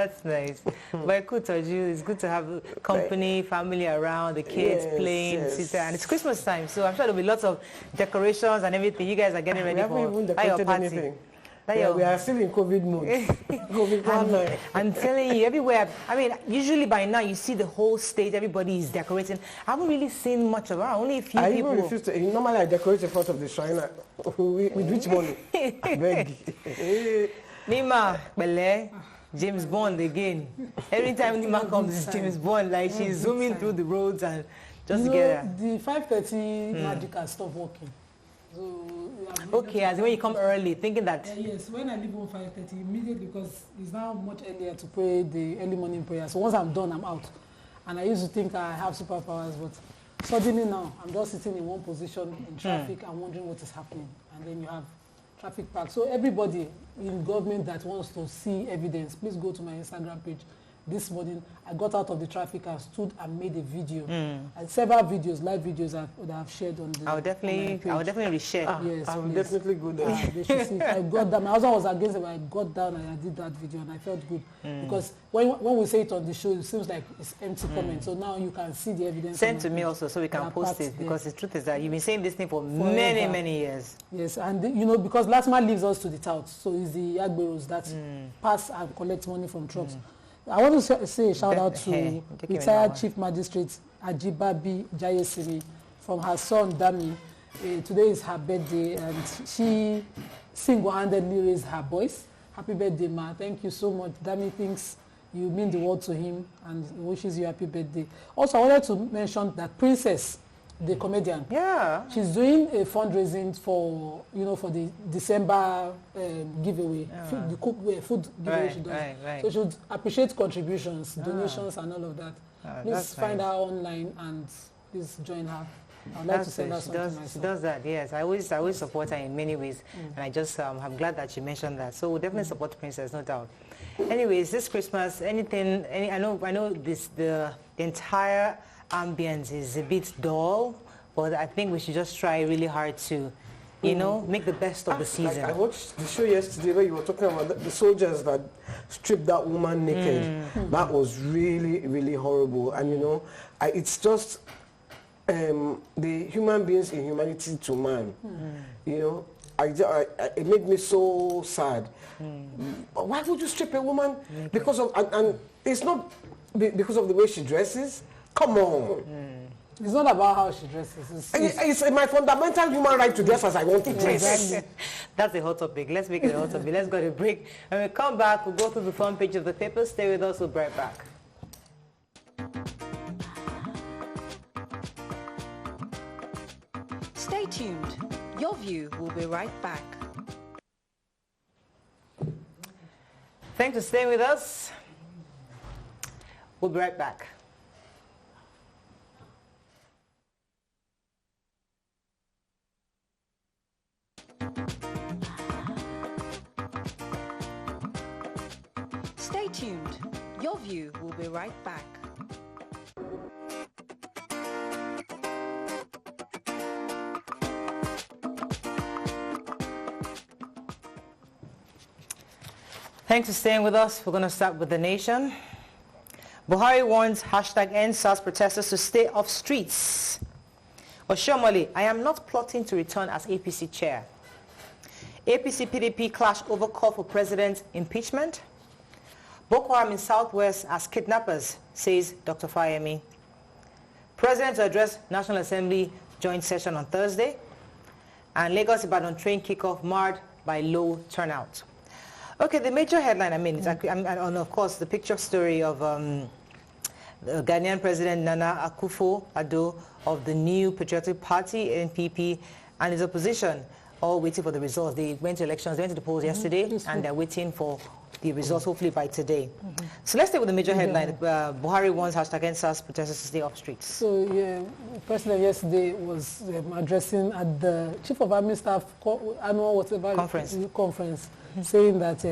That's nice. But good to you. It's good to have company, family around, the kids playing, and it's Christmas time, so I'm sure there'll be lots of decorations and everything. You guys are getting ready for your party. Anything. Yeah, we are still in COVID mode. COVID I'm telling you, everywhere. I mean, usually by now you see the whole state, everybody is decorating. I haven't really seen much of it. Only a few people. Even refuse to. Normally, I decorate in front of the shrine. With which money? Beg. Nima, Bele, James Bond again. Every time Nima comes, it's James Bond. Like she's zooming through the roads and just together. The 5:30 magic has stopped working. So, okay, as when you come early, thinking that. Yes, when I leave on 5:30, immediately, because it's now much earlier to pray the early morning prayer. So once I'm done, I'm out. And I used to think I have superpowers, but suddenly now, I'm just sitting in one position in traffic and wondering what is happening. And then you have traffic pack. So everybody in government that wants to see evidence, please go to my Instagram page. This morning, I got out of the traffic and stood and made a video. And several videos, live videos that I've shared on the I will definitely reshare. Yes, I will definitely go there. They should see. I got down. My husband was against it, but I got down and I did that video and I felt good. Because when we say it on the show, it seems like it's empty comment. So now you can see the evidence. Send to me also so we can post it, because the truth is that you've been saying this thing for many years. Yes, and you know, because last man leaves us to the tout, so it's the Agberos that pass and collect money from trucks. I want to say a shout out to retired Chief Magistrate Ajibabi Jayesiri from her son Dami. Today is her birthday and she single-handedly raised her voice. Happy birthday, ma. Thank you so much. Dami thinks you mean the world to him and wishes you happy birthday. Also, I wanted to mention that Princess, the comedian, she's doing a fundraising for, you know, for the December giveaway, food giveaway she does. So she would appreciate contributions, donations, and all of that. Please find her online and please join her. I'd like to send her something myself. She does that, yes. I always support her in many ways, and I just I'm glad that she mentioned that. So we'll definitely support Princess, no doubt. Anyways, this Christmas, I know the entire ambience is a bit dull, but I think we should just try really hard to, you know, make the best of the season. I watched the show yesterday where you were talking about the soldiers that stripped that woman naked. That was really, really horrible. And, you know, it's just the human beings in humanity to man. You know, it made me so sad. Why would you strip a woman? Because of, and it's not because of the way she dresses. Come on. It's not about how she dresses. It's my fundamental human right to dress as I want to dress. That's a hot topic. Let's make it a hot topic. Let's go to a break. When we come back, we'll go to the front page of the paper. Stay with us. We'll be right back. Stay tuned. Your View will be right back. Thanks for staying with us. We'll be right back. Stay tuned. Your View will be right back. Thanks for staying with us. We're going to start with The Nation. Buhari warns #EndSARS protesters to stay off streets. Oshomole, I am not plotting to return as APC chair. APC-PDP clash over call for president impeachment. Boko Haram in Southwest as kidnappers, says Dr. Fayemi. President to address National Assembly joint session on Thursday. And Lagos-Ibadan train kickoff marred by low turnout. Okay, the major headline, and of course, the picture story of the Ghanaian President Nana Akufo-Addo of the new Patriotic Party, NPP, and his opposition, all waiting for the results. They went to elections, they went to the polls yesterday, and they're waiting for the results, hopefully by today. So let's start with the major headline. Buhari warns #EndSARS protesters to stay off streets. So, yeah, the President yesterday was addressing at the Chief of Army Staff annual conference. Saying that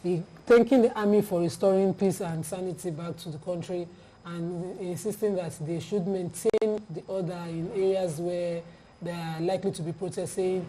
he thanking the army for restoring peace and sanity back to the country and insisting that they should maintain the order in areas where there are likely to be protests, saying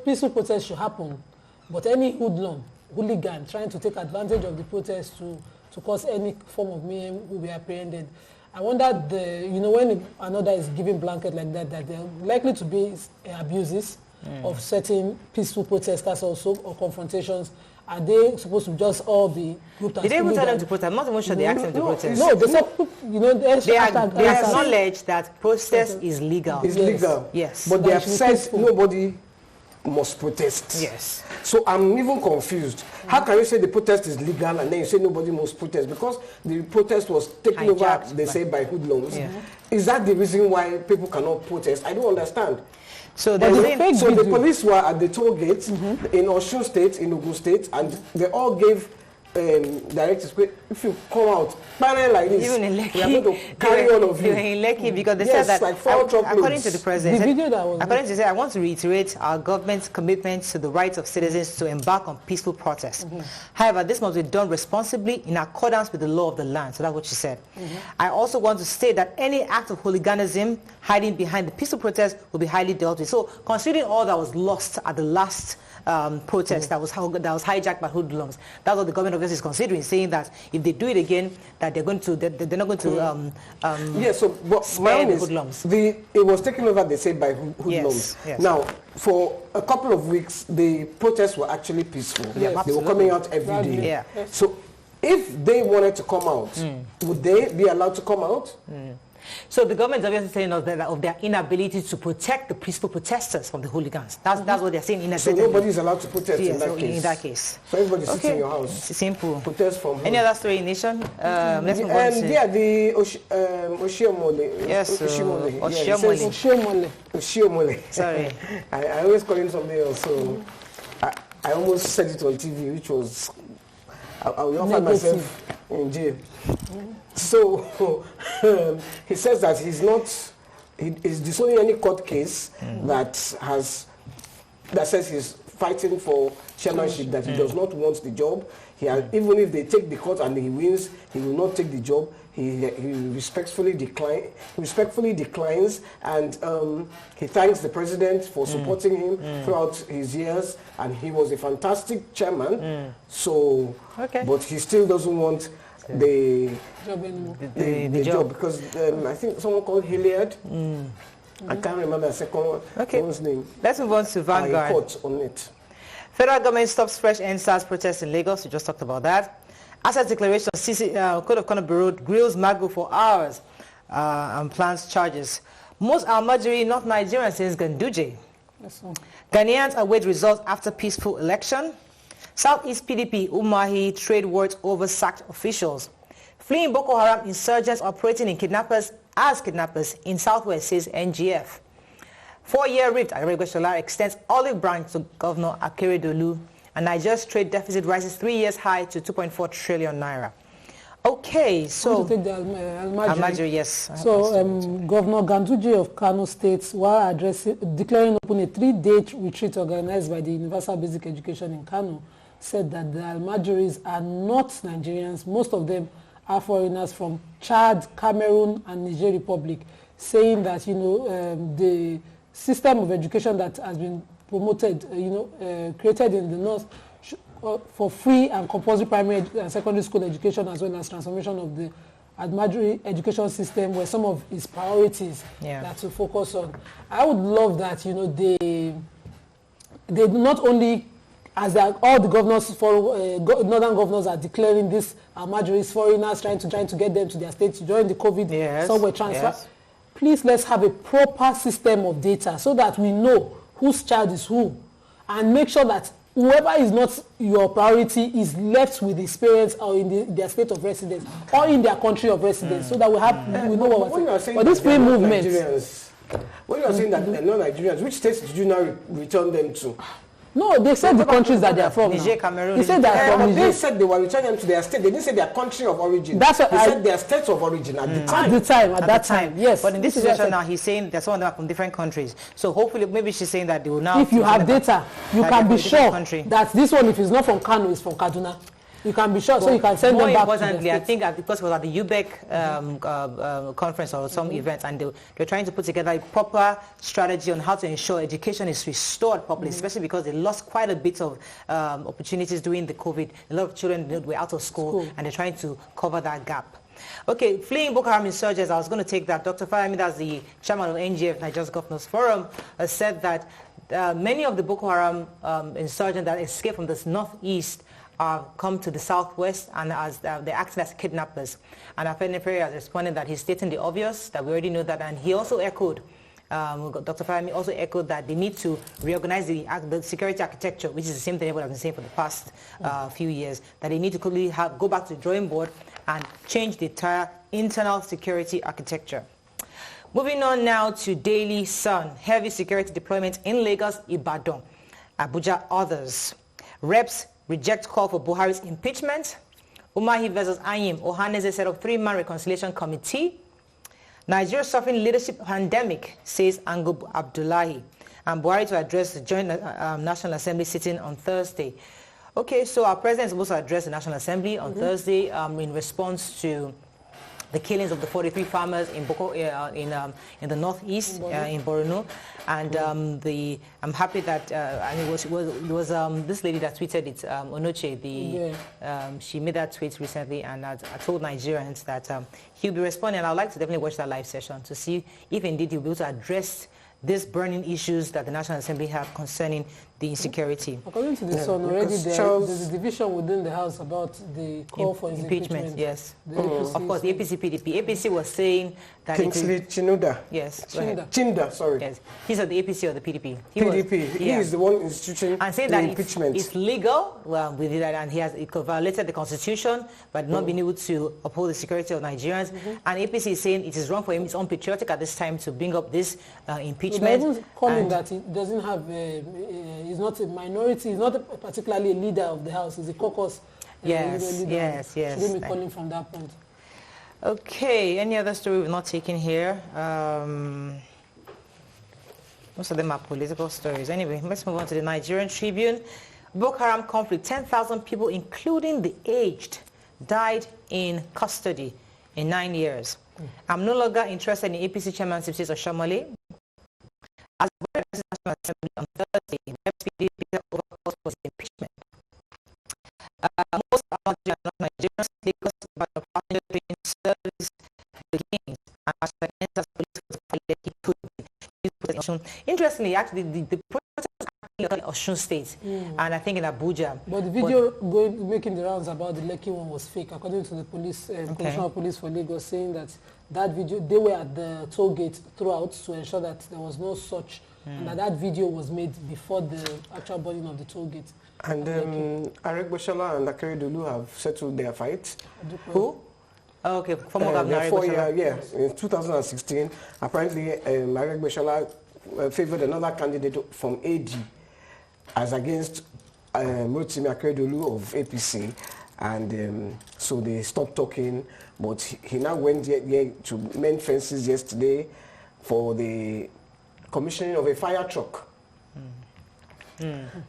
peaceful protests should happen, but any hoodlum hooligan trying to take advantage of the protest to cause any form of mayhem will be apprehended. I wonder, when another is giving blanket like that there are likely to be abuses of certain peaceful protesters also, or confrontations. Are they supposed to just all be grouped as Did they even tell them to protest? I'm not even sure they asked them to protest. No, they said, they acknowledge that protest is legal. It's legal. Yes. But they have said nobody must protest. Yes. So I'm even confused. How can you say the protest is legal and then you say nobody must protest? Because the protest was taken over, they say, by hoodlums. Yeah. Is that the reason why people cannot protest? I don't understand. So the police were at the toll gates in Osun State, in Ogun State, and they all gave directives. If you come out, like this, even in Lekki, we are going to carry all of you. In Lekki, because they said that, like according to the president, according to say, I want to reiterate our government's commitment to the rights of citizens to embark on peaceful protests. However, this must be done responsibly in accordance with the law of the land. So that's what she said. I also want to state that any act of hooliganism hiding behind the peaceful protest will be highly dealt with. So, considering all that was lost at the last protest that was hijacked by hoodlums, that's what the government of is considering, saying that if they do it again, that they're not going to so but my own is hoodlums. It was taken over, they say, by hoodlums. Yes. Now, for a couple of weeks, the protests were actually peaceful. Yes. They were coming out every day. Yeah. So if they wanted to come out, would they be allowed to come out? So the government is obviously saying of their inability to protect the peaceful protesters from the hooligans. That's what they're saying. So nobody is allowed to protest in that case? So everybody sits in your house. It's simple. Protest from home. Any other story in Nation? Let's move on to... Yeah, the Oshiomole. Yes, Oshiomole. Sorry. I always call him something else, so I almost said it on TV, which was... I will not find myself in jail. So he says that he's disowning any court case that says he's fighting for chairmanship, that he does not want the job. Even if they take the court and he wins, he will not take the job. He respectfully declines, and he thanks the president for supporting him throughout his years, and he was a fantastic chairman. So, but he still doesn't want the job anymore. The job, because I think someone called Hilliard. I can't remember the second one's name. Let's move on to Vanguard. Report on it. Federal government stops fresh NSAS protests in Lagos. We just talked about that. Asset declaration, Code of Conduct Bureau grills Magu for hours and plans charges. Most Almajiri, not Nigerian, says Ganduje. Ghanaians await results after peaceful election. Southeast PDP, Umahi, trade wars over sacked officials. Fleeing Boko Haram insurgents operating in kidnappers in Southwest, says NGF. 4-year rift at Regoshola extends olive branch to Governor Akeredolu, and Nigeria's trade deficit rises 3 years high to 2.4 trillion naira. Okay, so to take the Almajiri, yes. So Governor Ganduje of Kano State, while declaring open a 3-day retreat organized by the Universal Basic Education in Kano, said that the Almajiris are not Nigerians. Most of them are foreigners from Chad, Cameroon, and Niger Republic, saying that the system of education that has been promoted, created in the north for free and compulsory primary and secondary school education, as well as transformation of the Almajiri education system, were some of its priorities that to focus on. I would love that they not only, as all the governors northern governors are declaring this Almajiris foreigners, trying to get them to their states during the COVID somewhere transfer. Yes. Please, let's have a proper system of data so that we know whose child is who, and make sure that whoever is not your priority is left with the parents or in their state of residence or in their country of residence, so that we know what we're saying. But this free movement. When you are saying that they're not Nigerians, which states did you now return them to? No, they said the countries that they are from. Niger, Cameroon. They said that from Niger. They said they were returning them to their state. They didn't say their country of origin. That's what they said their states of origin at the time. At that time, yes. But in this situation now, he's saying that some of them are from different countries. So hopefully, maybe she's saying that they will now... If you have data, you can be sure that this one, if it's not from Kano, is from Kaduna. You can be sure, so you can send them back to the importantly, I states. think because it was at the UBEC conference or some event, and they're trying to put together a proper strategy on how to ensure education is restored properly, especially because they lost quite a bit of opportunities during the COVID. A lot of children were out of school, and they're trying to cover that gap. Okay, fleeing Boko Haram insurgents, I was going to take that. Dr. Fayemi, that's the chairman of NGF, Nigeria's Governors Forum, said that many of the Boko Haram insurgents that escaped from this northeast come to the southwest, and as they're acting as kidnappers. And Afenifere has responded that he's stating the obvious, that we already know that, and he also echoed, Dr. Fayemi also echoed that they need to reorganize the security architecture, which is the same thing everyone has been saying for the past few years, that they need to quickly go back to the drawing board and change the entire internal security architecture. Moving on now to Daily Sun. Heavy security deployment in Lagos, Ibadan, Abuja, others. Reps reject call for Buhari's impeachment. Umahi versus Ayim. Ohaneze set up 3-man reconciliation committee. Nigeria suffering leadership pandemic, says Angub Abdullahi. And Buhari to address the joint National Assembly sitting on Thursday. Okay, so our president is supposed to address the National Assembly on Thursday in response to the killings of the 43 farmers in in the northeast in Borno, and I'm happy that and it was this lady that tweeted it, Onoche. She made that tweet recently, and I told Nigerians that he'll be responding. And I'd like to definitely watch that live session to see if indeed he'll be able to address these burning issues that the National Assembly have concerning the insecurity. According to the Sun, already there's a division within the House about the call for his impeachment. Yes. Of course, the APC, PDP. APC was saying that Kingsley Chinuda. Yes. Chinda, sorry. Yes. He's of the APC or the PDP? PDP. He is the one instituting and saying the that impeachment. It's legal. Well, we did that, and he has violated the Constitution, but not been able to uphold the security of Nigerians. And APC is saying it is wrong for him. It's unpatriotic at this time to bring up this impeachment. They're even calling that he doesn't have, he's not a minority, he's not particularly a leader of the House, he's a caucus. Yes. Shouldn't be calling from that point. Okay, any other story we've not taken here? Most of them are political stories. Anyway, let's move on to the Nigerian Tribune. Boko Haram conflict, 10,000 people, including the aged, died in custody in 9 years. I'm no longer interested in APC chairmanship, says Oshamole. As the National Assembly on Thursday, the PDP overcalls for impeachment. Most of Nigerians Lagos about the passenger train service begins, and as the enters police for the interestingly, actually, the protest was actually in Osun State, and I think in Abuja. But the video making the rounds about the Lekki one was fake, according to the police, Commissioner of Police for Lagos, saying that video, they were at the toll gate throughout to ensure that there was no such, and that video was made before the actual burning of the toll gate. And Aregbesola and Akeredolu have settled their fight. Who? Oh, okay, former governor Aregbesola. In 2016, apparently Aregbesola favored another candidate from AD as against Rotimi Akeredolu of APC. And so they stopped talking, but he now went there to mend fences yesterday for the commissioning of a fire truck.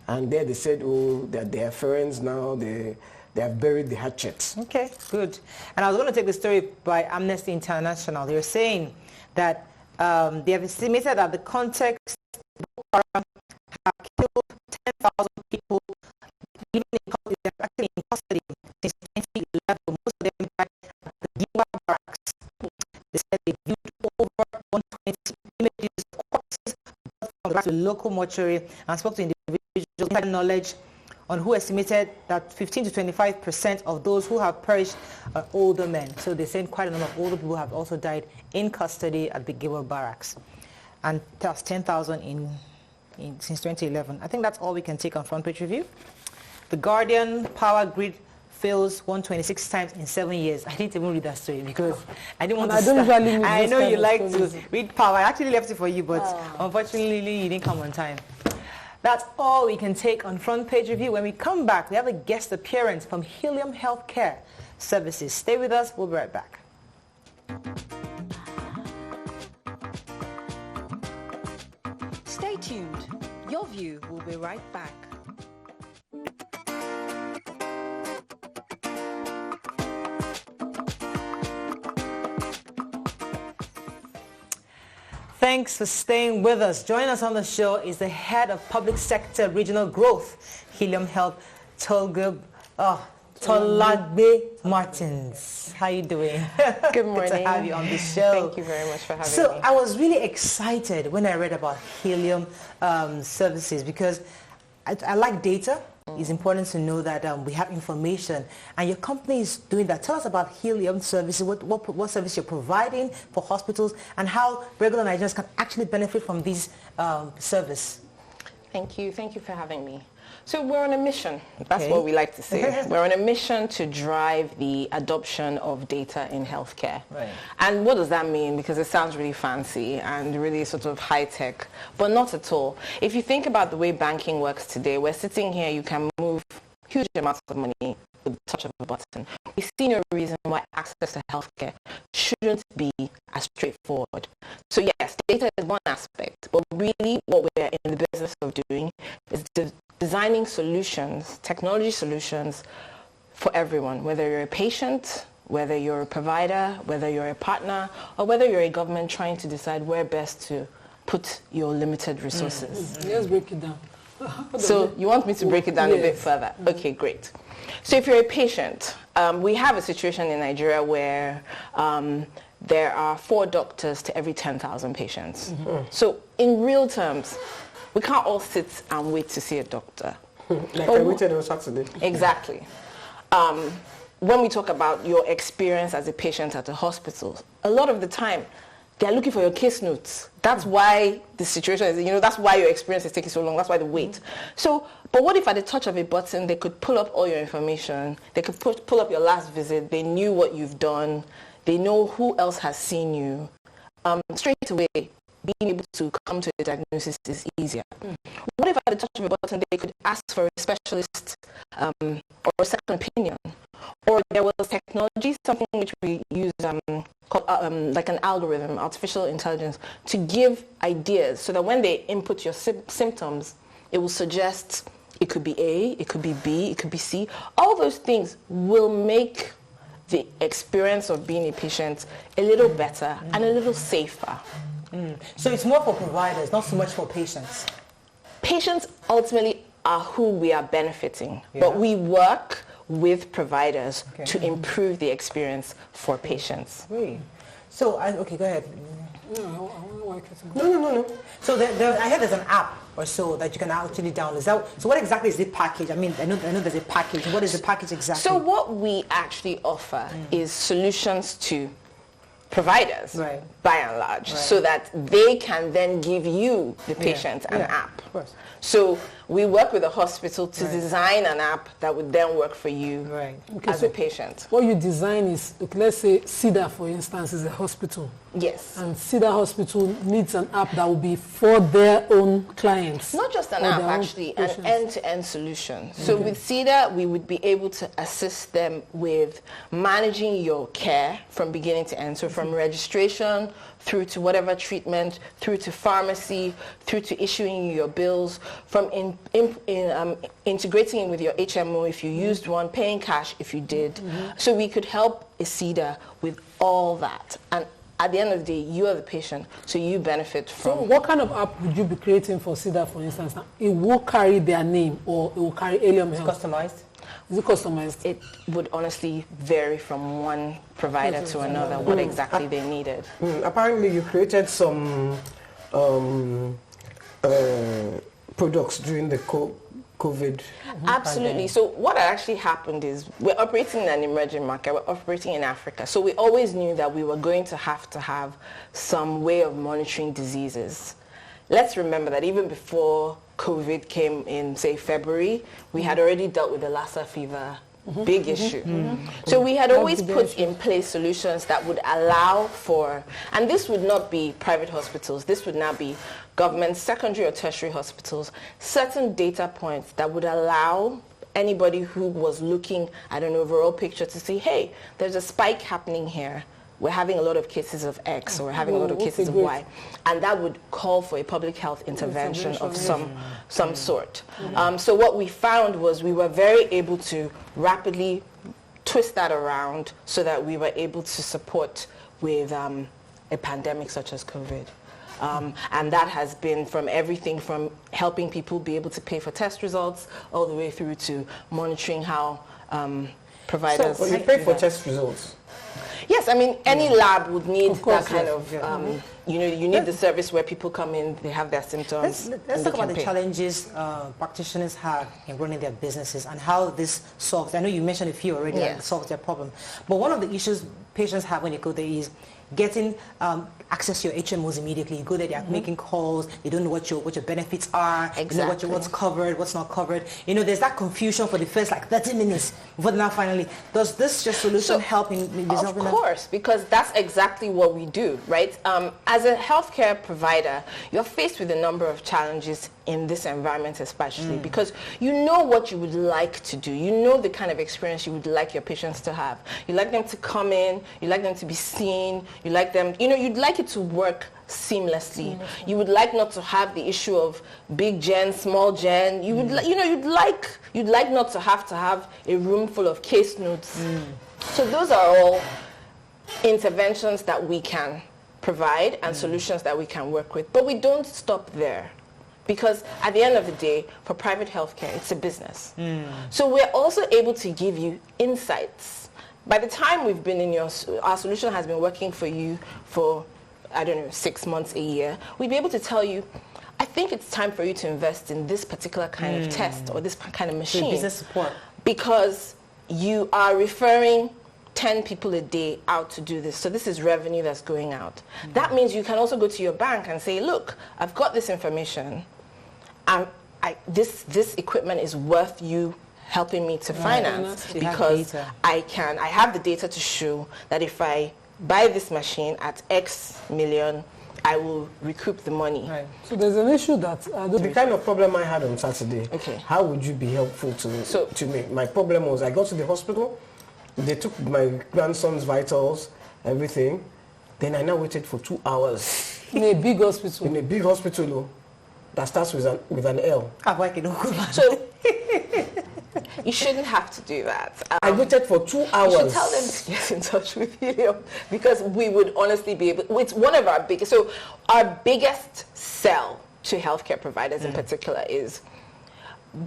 And there they said, oh, that they are friends now, they have buried the hatchet. Okay, good. And I was going to take the story by Amnesty International. They're saying that they have estimated that the context Boko Haram have killed 10,000 people, actually in custody since 2011. Most of them died at the Giwa barracks. They said they viewed over 120 images of corpses from the local mortuary and spoke to individuals who had knowledge on who estimated that 15 to 25% of those who have perished are older men. So they said quite a number of older people have also died in custody at the Giwa barracks. And that's 10,000 since 2011. I think that's all we can take on Front Page Review. The Guardian power grid fails 126 times in 7 years. I didn't even read that story because I didn't want to start. I know you like to read power. I actually left it for you, but unfortunately you didn't come on time. That's all we can take on Front Page Review. When we come back, we have a guest appearance from Helium Healthcare Services. Stay with us. We'll be right back. Stay tuned. Your View will be right back. Thanks for staying with us. Joining us on the show is the head of public sector regional growth, Helium Health, Tolagbe Martins. How are you doing? Good morning. Good to have you on the show. Thank you very much for having me. So I was really excited when I read about helium services because I like data. It's important to know that we have information, and your company is doing that. Tell us about helium services, what service you're providing for hospitals, and how regular Nigerians can actually benefit from these service. Thank you for having me. So we're on a mission. That's what we like to say. We're on a mission to drive the adoption of data in healthcare. Right. And what does that mean? Because it sounds really fancy and really sort of high-tech, but not at all. If you think about the way banking works today, we're sitting here, you can move huge amounts of money with the touch of a button. We see no reason why access to healthcare shouldn't be as straightforward. So yes, data is one aspect, but really what we're in the business of doing is designing solutions, technology solutions for everyone, whether you're a patient, whether you're a provider, whether you're a partner, or whether you're a government trying to decide where best to put your limited resources. Let's break it down. So you want me to break it down a bit further? Okay, great. So if you're a patient, we have a situation in Nigeria where there are 4 doctors to every 10,000 patients. So in real terms, we can't all sit and wait to see a doctor. Like I waited on Saturday. Exactly. When we talk about your experience as a patient at a hospital, a lot of the time, they're looking for your case notes. That's why the situation is, that's why your experience is taking so long. That's why they wait. So, but what if at the touch of a button, they could pull up all your information. They could pull up your last visit. They knew what you've done. They know who else has seen you. Straight away, being able to come to a diagnosis is easier. What if at the touch of a button they could ask for a specialist or a second opinion? Or there was technology, something which we use called like an algorithm, artificial intelligence, to give ideas so that when they input your symptoms, it will suggest it could be A, it could be B, it could be C. All those things will make the experience of being a patient a little better and a little safer. So it's more for providers, not so much for patients. Patients ultimately are who we are benefiting, but we work with providers to improve the experience for patients. Great. So, okay, go ahead. No. So I heard there's an app or so that you can actually download. So what exactly is the package? I mean, I know there's a package. What is the package exactly? So what we actually offer is solutions to providers, by and large, so that they can then give you, the patient, an app. Of course. So we work with a hospital to design an app that would then work for you as a patient. What you design is, let's say CEDA, for instance, is a hospital. Yes. And CEDA hospital needs an app that will be for their own clients. Not just an app, actually, an end-to-end solution. So with CEDA, we would be able to assist them with managing your care from beginning to end. So from registration through to whatever treatment, through to pharmacy, through to issuing your bills, from integrating it with your HMO if you used one, paying cash if you did. So we could help a CEDA with all that. And at the end of the day, you are the patient, so you benefit from... So what kind of app would you be creating for CEDA, for instance? It will carry their name, or it will carry Helium Health? It's customized? Is it customized? It would honestly vary from one provider to another, what exactly they needed. Apparently you created some products during the COVID. Absolutely. So what actually happened is we're operating in an emerging market. We're operating in Africa. So we always knew that we were going to have some way of monitoring diseases. Let's remember that even before COVID came in, say, February, we had already dealt with the Lassa fever big issue. So we had always put in place solutions that would allow for, and this would not be private hospitals, this would now be government, secondary or tertiary hospitals, certain data points that would allow anybody who was looking at an overall picture to see, hey, there's a spike happening here. We're having a lot of cases of X, or we're having a lot of cases of Y. And that would call for a public health intervention of some sort. So what we found was we were very able to rapidly twist that around so that we were able to support with a pandemic such as COVID. And that has been from everything from helping people be able to pay for test results all the way through to monitoring how providers... So you pay for test results? Yes, I mean, any lab would need course, that kind of, you know, you need the service where people come in, they have their symptoms. Let's talk about the challenges practitioners have in running their businesses and how this solves. I know you mentioned a few already, and it solves their problem. But one of the issues patients have when they go there is getting access to your HMOs immediately. You go there, they're making calls, they don't know what your benefits are, you know what's covered, what's not covered. You know, there's that confusion for the first like 30 minutes before now finally. Does this just solution help in resolving that? Of course, because that's exactly what we do, right? As a healthcare provider, you're faced with a number of challenges in this environment especially because you know what you would like to do. You know the kind of experience you would like your patients to have. You like them to come in, you like them to be seen, you like them, you know, you'd like it to work seamlessly. You would like not to have the issue of big gen, small gen. You would, you know, you'd like not to have a room full of case notes. So those are all interventions that we can provide and solutions that we can work with. But we don't stop there. Because at the end of the day, for private healthcare, it's a business. So we're also able to give you insights. By the time we've been in our solution has been working for you for, I don't know, 6 months, a year, we'd be able to tell you, I think it's time for you to invest in this particular kind of test or this kind of machine. So business support. Because you are referring 10 people a day out to do this. So this is revenue that's going out. That means you can also go to your bank and say, look, I've got this information. This equipment is worth you helping me to finance because I have the data to show that if I buy this machine at X million, I will recoup the money. Right. So there's an issue that... the kind of problem I had on Saturday, how would you be helpful to me? My problem was I got to the hospital, they took my grandson's vitals, everything, then I now waited for 2 hours. In a big hospital? In a big hospital, that starts with an L. So you shouldn't have to do that. I waited for 2 hours. You should tell them to get in touch with you because we would honestly be able. It's one of our biggest. So our biggest sell to healthcare providers in particular is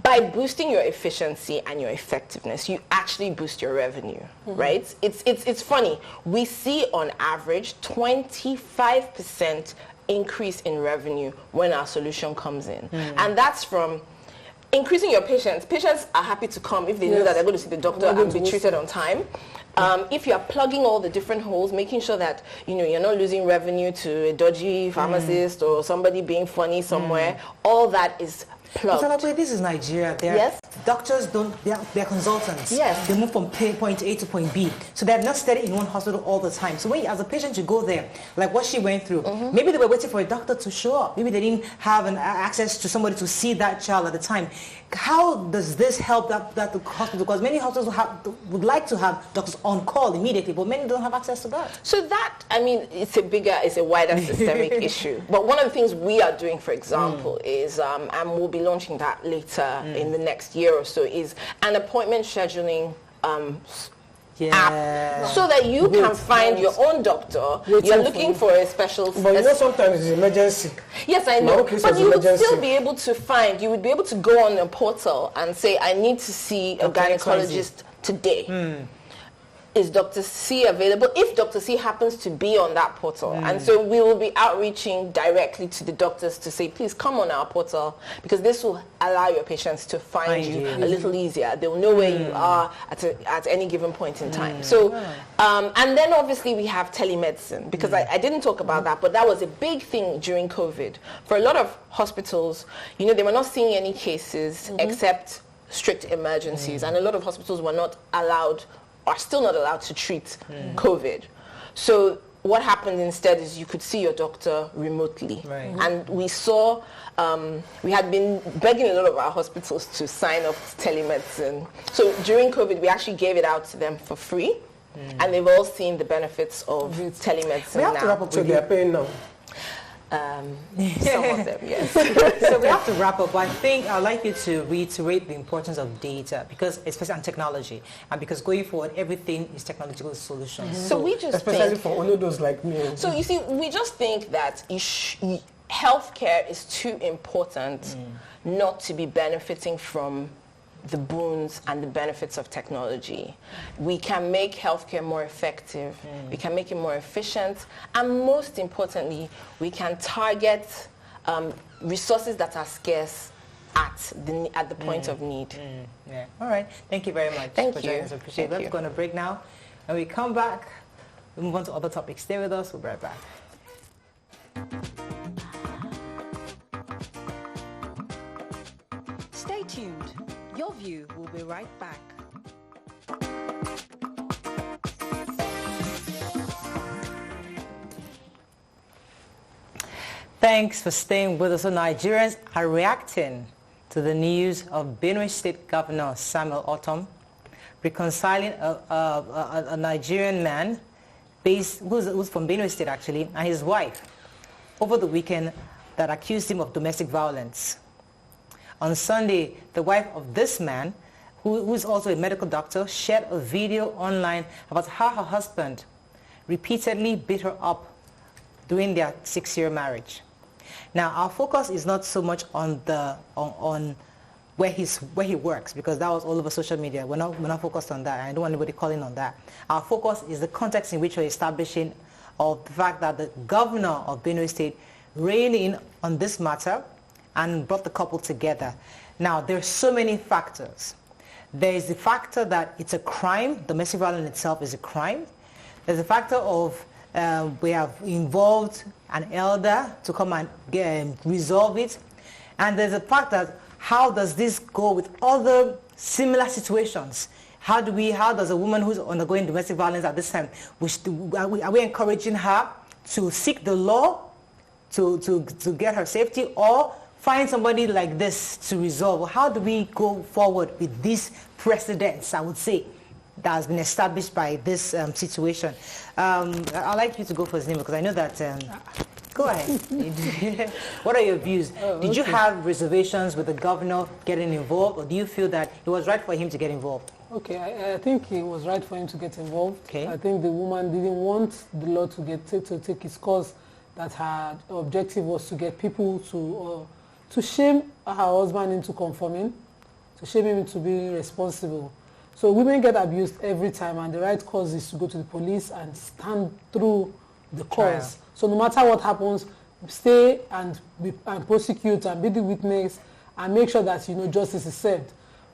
by boosting your efficiency and your effectiveness, you actually boost your revenue, right? It's funny. We see on average 25% increase in revenue when our solution comes in. And that's from increasing your patients. Patients are happy to come if they know that they're going to see the doctor and be treated on time. If you're plugging all the different holes, making sure that you're not losing revenue to a dodgy pharmacist or somebody being funny somewhere, all that is plugged. So this is Nigeria. Doctors they're consultants. Yes. They move from point A to point B. So they're not steady in one hospital all the time. So when as a patient you go there, like what she went through, maybe they were waiting for a doctor to show up. Maybe they didn't have access to somebody to see that child at the time. How does this help that the hospital? Because many hospitals would like to have doctors on call immediately, but many don't have access to that. So that, I mean, it's a wider systemic issue. But one of the things we are doing, for example, is, and we'll be launching that later in the next year or so, is an appointment scheduling app, so that you can find your own doctor. You're looking for a special... But sometimes it's emergency. Yes, I know. But you would still be able to find, you would be able to go on a portal and say, I need to see a gynecologist today. Is Dr. C available? If Dr. C happens to be on that portal. And so we will be outreaching directly to the doctors to say, please come on our portal, because this will allow your patients to find you a little easier. They'll know where you are at any given point in time. So, and then obviously we have telemedicine, because I didn't talk about that, but that was a big thing during COVID. For a lot of hospitals, they were not seeing any cases except strict emergencies. And a lot of hospitals were not allowed, are still not allowed to treat COVID. So what happened instead is you could see your doctor remotely. And we saw, we had been begging a lot of our hospitals to sign up to telemedicine. So during COVID, we actually gave it out to them for free. And they've all seen the benefits of telemedicine now. So they are paying now? Some of them, yes. So we have to wrap up. I think I'd like you to reiterate the importance of data, because especially on technology, and because going forward, everything is technological solutions. So we just especially for only those like me. So you see, we just think that healthcare is too important not to be benefiting from the boons and the benefits of technology. We can make healthcare more effective, we can make it more efficient, and most importantly, we can target resources that are scarce at the point of need. Yeah. All right. Thank you very much Thank for you. joining us. Appreciate it. Let's go on a break now. When we come back, we move on to other topics. Stay with us. We'll be right back. Stay tuned. Your View will be right back. Thanks for staying with us. So Nigerians are reacting to the news of Benue State Governor Samuel Ortom reconciling a Nigerian man who's from Benue State actually, and his wife over the weekend that accused him of domestic violence. On Sunday, the wife of this man, who is also a medical doctor, shared a video online about how her husband repeatedly beat her up during their 6-year marriage. Now, our focus is not so much on where he works, because that was all over social media. We're not focused on that. I don't want anybody calling on that. Our focus is the context in which we're establishing of the fact that the governor of Benue State reigned in on this matter and brought the couple together. Now, there's so many factors. There is the factor that it's a crime. Domestic violence itself is a crime. There's a factor of we have involved an elder to come and resolve it. And there's a fact that how does this go with other similar situations? How does a woman who's undergoing domestic violence at this time, are we encouraging her to seek the law to get her safety, or find somebody like this to resolve? How do we go forward with these precedents, I would say, that has been established by this situation? I'd like you to go first, Nima, because I know that... Go ahead. What are your views? Did you have reservations with the governor getting involved, or do you feel that it was right for him to get involved? Okay, I think it was right for him to get involved. Okay. I think the woman didn't want the law to take its course, that her objective was to get people to shame her husband into conforming, to shame him into being responsible. So women get abused every time, and the right course is to go to the police and stand through the cause. Trial. So no matter what happens, stay and prosecute and be the witness and make sure that justice is served.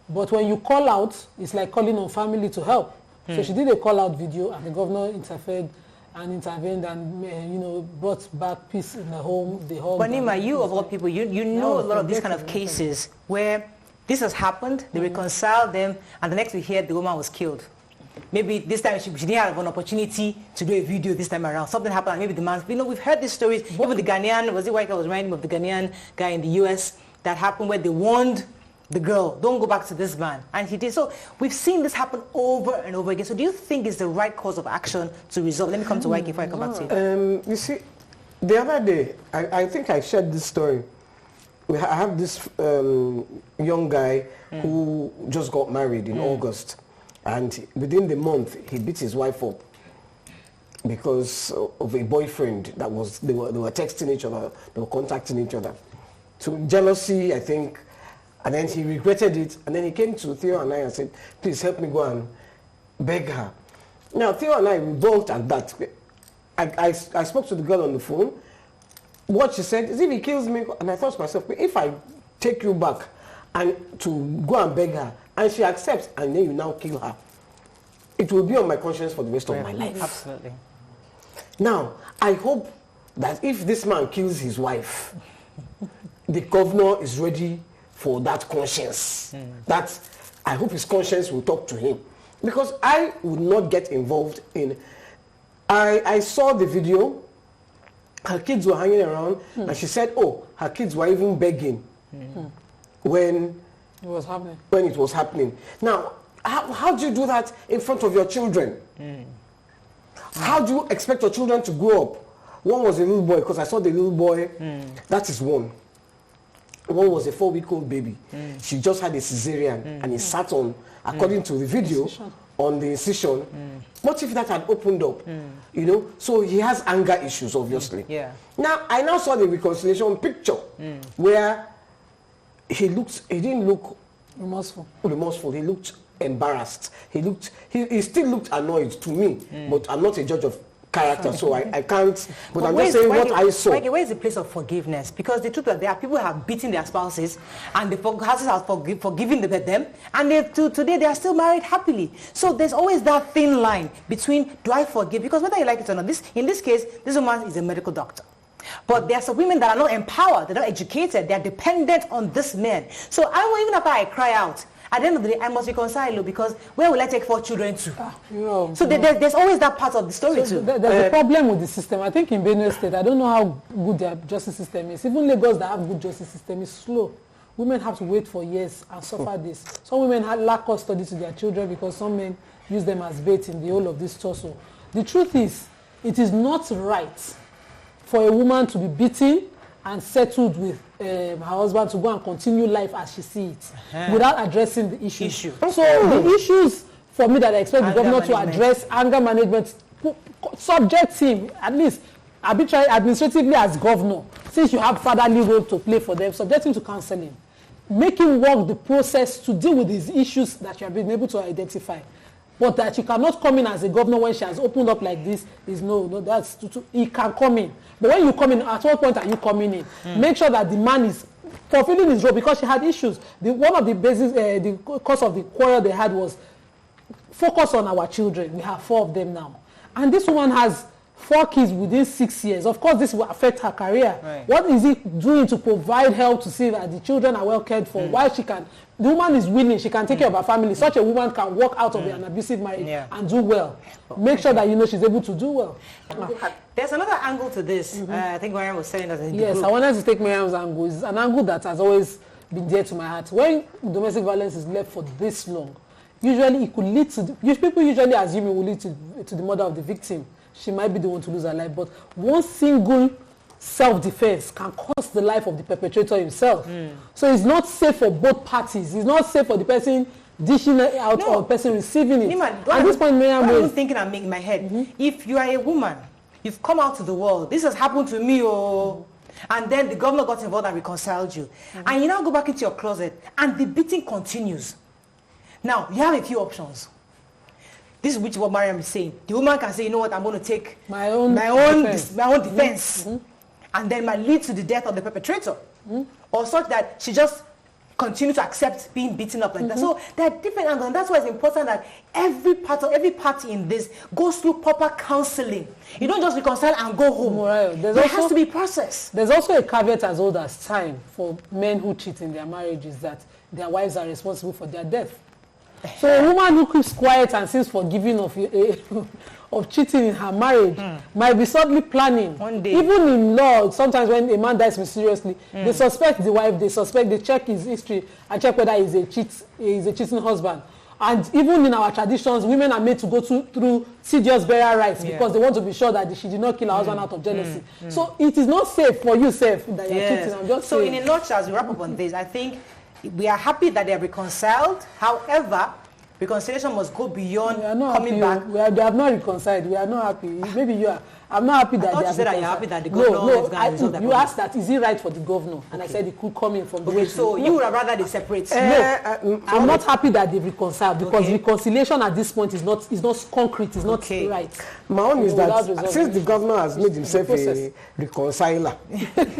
But when you call out, it's like calling on family to help. So she did a call out video, and the governor intervened and brought back peace in the home. But Nima, you of all people, you know a lot of these kind of cases where this has happened, they reconciled them, and the next we hear the woman was killed. Maybe this time she didn't have an opportunity to do a video this time around. Something happened, and maybe the man, we've heard these stories. Even the Ghanaian, was it white guy, was reminding me of the Ghanaian guy in the US that happened where they warned the girl, don't go back to this man. And he did. So we've seen this happen over and over again. So do you think it's the right course of action to resolve? Let me come to Waike before I come back to you. You see, the other day, I think I shared this story. I have this young guy who just got married in August. And within the month, he beat his wife up because of a boyfriend that they were texting each other, they were contacting each other. So jealousy, I think, and then he regretted it, and then he came to Theo and I and said, please help me go and beg her. Now, Theo and I, we balked at that. I spoke to the girl on the phone. What she said is, if he kills me, and I thought to myself, if I take you back and to go and beg her, and she accepts, and then you now kill her, it will be on my conscience for the rest of my life. Absolutely. Now, I hope that if this man kills his wife, the governor is ready for that conscience. That I hope his conscience will talk to him. Because I would not get involved in... I saw the video, her kids were hanging around, and she said, her kids were even begging when it was happening. When it was happening. Now, how do you do that in front of your children? How do you expect your children to grow up One was a little boy, because I saw the little boy. That is one. One was a 4-week-old baby. She just had a cesarean, and he sat on, according to the video, on the incision. What if that had opened up? You know, so he has anger issues, obviously. Yeah. Now, I now saw the reconciliation picture where he didn't look remorseful. He looked embarrassed. He still looked annoyed to me, but I'm not a judge of character, so I can't, but I'm just saying what I saw. Where is the place of forgiveness? Because the truth is there are people who have beaten their spouses, and the spouses have forgiven them, and today they are still married happily. So there's always that thin line between, do I forgive? Because whether you like it or not, in this case, this woman is a medical doctor. But there are some women that are not empowered, they're not educated, they're dependent on this man. So even after I cry out, at the end of the day, I must reconcile, because where will I take 4 children to? There's always that part of the story too. There's a problem with the system. I think in Benue State, I don't know how good their justice system is. Even Lagos that have good justice system is slow. Women have to wait for years and suffer this. Some women lack custody to their children because some men use them as bait in the whole of this tussle. The truth is, it is not right for a woman to be beaten and settled with her husband to go and continue life as she sees it without addressing the issue. So the issues for me that I expect the governor to address, anger management, subject him at least administratively as governor, since you have fatherly role to play for them, subject him to counseling, make him work the process to deal with these issues that you have been able to identify. But that you cannot come in as a governor when she has opened up like this is no, that's he can come in. But when you come in, at what point are you coming in? Make sure that the man is fulfilling his role, because she had issues. One of the basis, the cause of the quarrel they had was focus on our children. We have 4 of them now. And this woman has 4 kids within 6 years. Of course, this will affect her career. Right. What is he doing to provide help to see that the children are well cared for? While she can, the woman is willing, she can take care of her family. Such a woman can walk out of an abusive marriage and do well. Make sure that she's able to do well. There's another angle to this. I think Mariam was saying that in the Yes, group. I wanted to take Mariam's angle. It's an angle that has always been dear to my heart. When domestic violence is left for this long, usually it could lead to, people usually assume it will lead to the murder of the victim. She might be the one to lose her life, but one single self-defense can cost the life of the perpetrator himself. So it's not safe for both parties. It's not safe for the person dishing it out or the person receiving it. Nima, at this point, Mariam, I'm thinking I'm making my head. If you are a woman, you've come out to the world, this has happened to me, and then the governor got involved and reconciled you, and you now go back into your closet, and the beating continues. Now, you have a few options. This is what Mariam is saying. The woman can say, you know what, I'm going to take my own defense. And then might lead to the death of the perpetrator. Or such that she just continues to accept being beaten up like that. So there are different angles, and that's why it's important that every party in this goes through proper counseling. You don't just reconcile and go home. Right. There has to be process. There's also a caveat as old as time for men who cheat in their marriages, that their wives are responsible for their death. So a woman who keeps quiet and seems forgiving of cheating in her marriage might be suddenly planning. One day. Even in law, sometimes when a man dies mysteriously, they suspect the wife, they check his history and check whether he's a cheating husband. And even in our traditions, women are made to go through tedious burial rites because they want to be sure that she did not kill her husband out of jealousy. So it is not safe for you, that you're cheating. I'm just saying. In a nutshell, as we wrap up on this, I think we are happy that they are reconciled. However, reconciliation must go beyond coming back. They have not reconciled. We are not happy. Maybe you are. I'm not happy that they have reconciled. You said that you're happy that the governor is going to resolve that. You asked that, is it right for the governor? And I said it could come in from the way. So you would have rather they separate? No, I'm not happy that they reconciled, because reconciliation at this point is not concrete, is not right. My own is that since the governor has made himself a reconciler,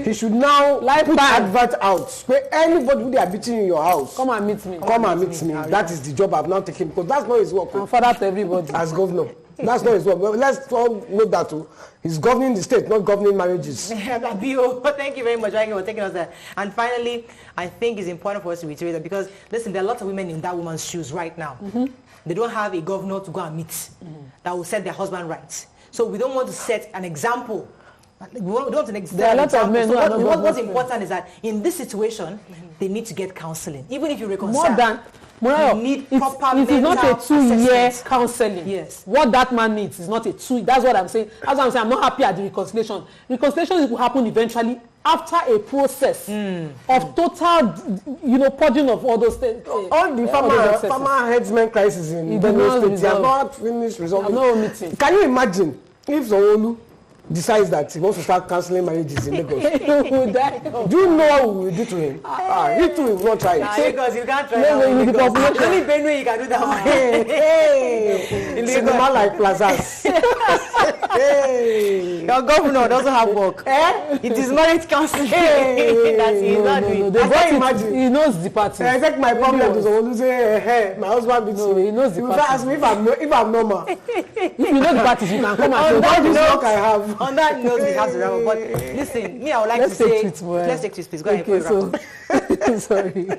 he should now put advert out. Where anybody who they are beating in your house, come and meet me. Come and meet me. That is the job I've now taken, because that's not his work. And for that, everybody as governor. That's not his work. Well, let's all know that too. He's governing the state, not governing marriages. Thank you very much for taking us there. And finally, I think it's important for us to reiterate that, because listen, there are lots of women in that woman's shoes right now. They don't have a governor to go and meet that will set their husband right. So we don't want to set an example. We don't want to there are lots of men who are not what's important is that in this situation, they need to get counseling. Even if you reconcile. Morayo, you need proper it is not a 2-year assessment. counseling. Yes. What that man needs is not a 2. That's what I'm saying. That's what I'm saying. I'm not happy at the reconciliation. Reconciliation will happen eventually after a process of total, purging of all those things. All the farmer headsmen crisis in Benue State, they have not finished resolving. No meeting. Can you imagine if Zonolu decides that he wants to start cancelling marriages in Lagos? Do you know what we will do to him? He too will not try it. Lagos, you can't try No, that. in the population. Only Benue you can do that one. Hey, in Cinema like plazas. Hey. Your governor doesn't have work. It is marriage counseling. Hey. That he's not doing. I can't imagine. He knows the party. I take my problem to someone who say, hey, my husband beats me. He knows the He will party. ask me if I'm normal. If you know the parties, you can come On and that say, This work I have. On that note, we have to wrap up. But listen, me, I would like Let's to take say, tweets, Moya. let's take tweets, please. Go ahead, okay, before we wrap up. sorry.